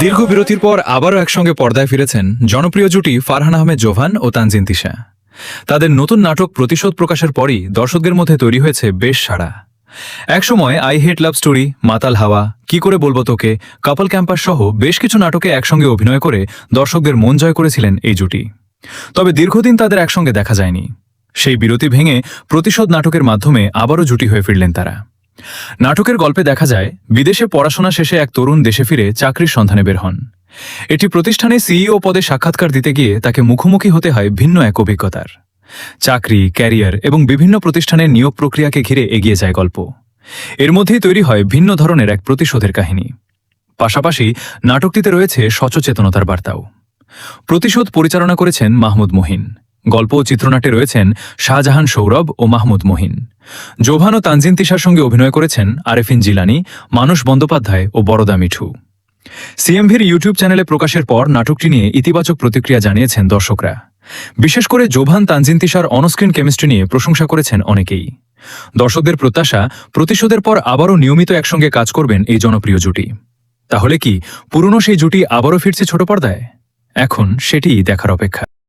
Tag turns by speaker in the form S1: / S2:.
S1: দীর্ঘ বিরতির পর আবারও একসঙ্গে পর্দায় ফিরেছেন জনপ্রিয় জুটি ফারহান আহমেদ জোভান ও তানজিন তিশা। তাদের নতুন নাটক প্রতিশোধ প্রকাশের পরই দর্শকদের মধ্যে তৈরি হয়েছে বেশ সাড়া। একসময় আই হেট লাভ স্টোরি, মাতাল হাওয়া, কি করে বলবো তোকে, কাপল ক্যাম্পাস সহ বেশ কিছু নাটকে একসঙ্গে অভিনয় করে দর্শকদের মন জয় করেছিলেন এই জুটি। তবে দীর্ঘদিন তাদের একসঙ্গে দেখা যায়নি। সেই বিরতি ভেঙে প্রতিশোধ নাটকের মাধ্যমে আবারও জুটি হয়ে ফিরলেন তারা। নাটকের গল্পে দেখা যায় বিদেশে পড়াশোনা শেষে এক তরুণ দেশে ফিরে চাকরির সন্ধানে বের হন। এটি প্রতিষ্ঠানে সিইও পদে সাক্ষাৎকার দিতে গিয়ে তাকে মুখোমুখি হতে হয় ভিন্ন এক অভিজ্ঞতার। চাকরি, ক্যারিয়ার এবং বিভিন্ন প্রতিষ্ঠানের নিয়োগ প্রক্রিয়াকে ঘিরে এগিয়ে যায় গল্প। এর মধ্যেই তৈরি হয় ভিন্ন ধরনের এক প্রতিশোধের কাহিনী। পাশাপাশি নাটকটিতে রয়েছে সচেতনতার বার্তাও। প্রতিশোধ পরিচালনা করেছেন মাহমুদ মহিন। গল্প ও চিত্রনাট্যে রয়েছেন শাহজাহান সৌরভ ও মাহমুদ মহিন। জোভান ও তানজিন তিশার সঙ্গে অভিনয় করেছেন আরেফিন জিলানি, মানস বন্দ্যোপাধ্যায় ও বরদা মিঠু। সিএমভির ইউটিউব চ্যানেলে প্রকাশের পর নাটকটি নিয়ে ইতিবাচক প্রতিক্রিয়া জানিয়েছেন দর্শকরা। বিশেষ করে জোভান তানজিন তিশার অনস্ক্রিন কেমিস্ট্রি নিয়ে প্রশংসা করেছেন অনেকেই। দর্শকদের প্রত্যাশা, প্রতিশোধের পর আবারও নিয়মিত একসঙ্গে কাজ করবেন এই জনপ্রিয় জুটি। তাহলে কি পুরনো সেই জুটি আবারও ফিরছে ছোট পর্দায়? এখন সেটিই দেখার অপেক্ষা।